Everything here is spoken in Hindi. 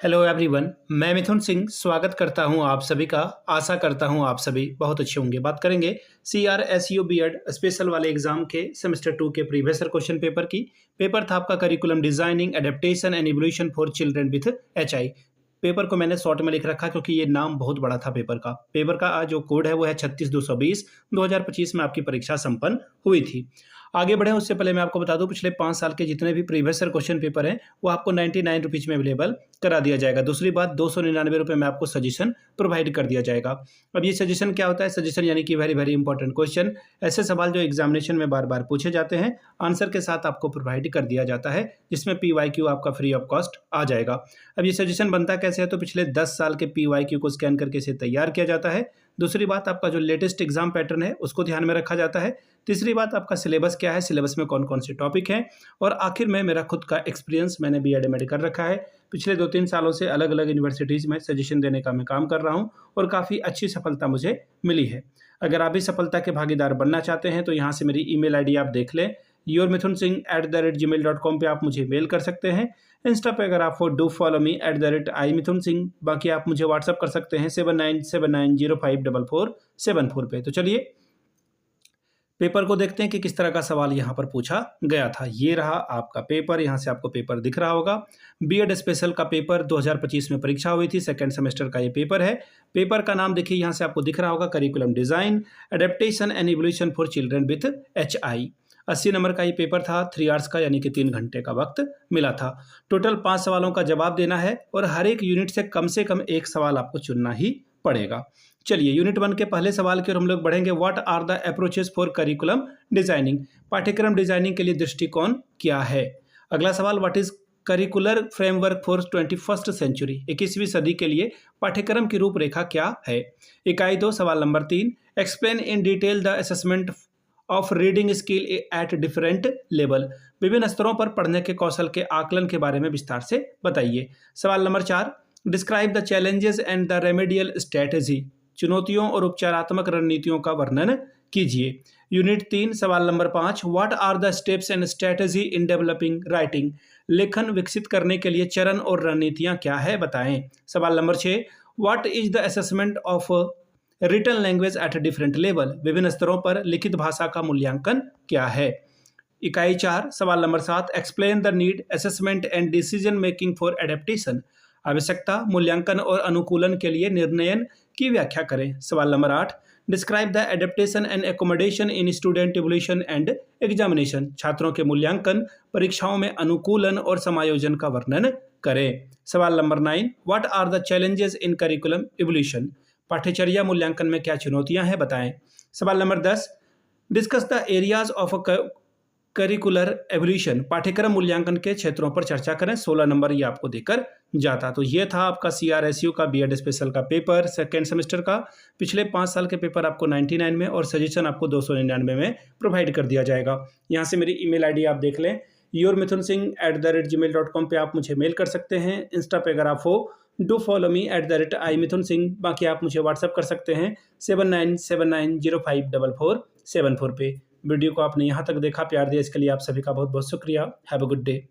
हेलो एवरीवन, मैं मिथुन सिंह स्वागत करता हूं आप सभी का। आशा करता हूं आप सभी बहुत अच्छे होंगे। बात करेंगे CRSU बीएड स्पेशल वाले एग्जाम के सेमेस्टर 2 के प्रीवियस ईयर क्वेश्चन पेपर की। पेपर था आपका curriculum designing adaptation and evolution for children with HI। Paper को मैंने शॉर्ट में लिख रखा क्योंकि ये नाम बहुत बड़ा था पेपर का जो कोड है वो है 36220। 2025 में आपकी परीक्षा संपन्न हुई थी। आगे बढ़े उससे पहले मैं आपको बता दूं, पिछले 5 साल के जितने भी प्रीवियस ईयर क्वेश्चन पेपर हैं वो आपको 99 रुपीज़ में अवेलेबल करा दिया जाएगा। दूसरी बात, 299 रुपये में आपको सजेशन प्रोवाइड कर दिया जाएगा। अब ये सजेशन क्या होता है? सजेशन यानी कि वेरी वेरी इंपॉर्टेंट क्वेश्चन, ऐसे सवाल जो एग्जामिनेशन में बार बार पूछे जाते हैं, आंसर के साथ आपको प्रोवाइड कर दिया जाता है, जिसमें PYQ आपका फ्री ऑफ कॉस्ट आ जाएगा। अब ये सजेशन बनता कैसे है? तो पिछले 10 साल के PYQ को स्कैन करके इसे तैयार किया जाता है। दूसरी बात, आपका जो लेटेस्ट एग्जाम पैटर्न है उसको ध्यान में रखा जाता है। तीसरी बात, आपका सिलेबस क्या है, सिलेबस में कौन कौन से टॉपिक हैं, और आखिर में मेरा खुद का एक्सपीरियंस, मैंने BEd कर रखा है। पिछले 2-3 सालों से अलग अलग यूनिवर्सिटीज़ में सजेशन देने का मैं काम कर रहा हूं और काफ़ी अच्छी सफलता मुझे मिली है। अगर आप भी सफलता के भागीदार बनना चाहते हैं तो यहाँ से मेरी ईमेल आईडी आप देख लें, yourmithunSingh@gmail.com पे आप मुझे मेल कर सकते हैं। इंस्टा पे अगर आप डू फॉलो मी @iMithunSingh। बाकी आप मुझे व्हाट्सअप कर सकते हैं 7979054474 पे। तो चलिए पेपर को देखते हैं कि किस तरह का सवाल यहाँ पर पूछा गया था। ये रहा आपका पेपर, यहाँ से आपको पेपर दिख रहा होगा। BEd स्पेशल का पेपर 2025 में परीक्षा हुई थी, सेकेंड सेमेस्टर का ये पेपर है। पेपर का नाम देखिए, यहाँ से आपको दिख रहा होगा, curriculum design adaptation and evolution for children with HI। 80 number का ये पेपर था, 3 आवर्स का, यानी कि 3 घंटे का वक्त मिला था। टोटल 5 सवालों का जवाब देना है और हर एक यूनिट से कम एक सवाल आपको चुनना ही पड़ेगा। चलिए यूनिट 1 के पहले सवाल की ओर हम लोग बढ़ेंगे। What are the approaches for curriculum designing? पाठ्यक्रम डिजाइनिंग के लिए दृष्टिकोण क्या है? अगला सवाल, what is curricular framework for 21st century? 21वीं सदी के लिए पाठ्यक्रम की रूपरेखा क्या है? इकाई 2 सवाल number 3, explain in detail the assessment of reading skill eight different level. विभिन्न स्तरों पर पढ़ने के कौशल के आकलन के बारे में विस्तार से बताइए। सवाल number 4, describe the challenges and the remedial strategy. चुनौतियों और उपचारात्मक रणनीतियों का वर्णन कीजिए। यूनिट 3 सवाल नंबर 5, what are the steps and strategy in developing writing? लेखन विकसित करने के लिए चरण और रणनीतियां क्या है, बताएं। सवाल नंबर 6, what is the assessment of written language at different level? विभिन्न स्तरों पर लिखित भाषा का मूल्यांकन क्या है? इकाई 4 सवाल number 7, explain the need assessment and decision making for adaptation. आवश्यकता, मूल्यांकन और अनुकूलन के लिए निर्णयन की व्याख्या करें। सवाल number 8, describe the adaptation and accommodation in student evolution and examination. छात्रों के मूल्यांकन, परीक्षाओं में अनुकूलन और समायोजन का वर्णन करें। सवाल नंबर 9, what are the challenges in curriculum evolution? पाठ्यचर्या मूल्यांकन में क्या चुनौतियां हैं, बताएं। सवाल नंबर 10, discuss the areas of curricular evolution. पाठ्यक्रम मूल्यांकन के क्षेत्रों पर चर्चा करें। 16 नंबर ये आपको देकर जाता। तो ये था आपका CRSU का BEd स्पेशल का पेपर, सेकेंड सेमेस्टर का। पिछले 5 साल के पेपर आपको 99 में और सजेशन आपको 299 में प्रोवाइड कर दिया जाएगा। यहाँ से मेरी ईमेल आईडी आप देख लें, yourmithunSingh@gmail.com पे आप मुझे मेल कर सकते हैं। इंस्टा पे अगर आप डू फॉलो मी @iMithunSingh। बाकी आप मुझे व्हाट्सअप कर सकते हैं 7979054474 पे। वीडियो को आपने यहाँ तक देखा, प्यार दिया, इसके लिए आप सभी का बहुत बहुत शुक्रिया। Have a good day.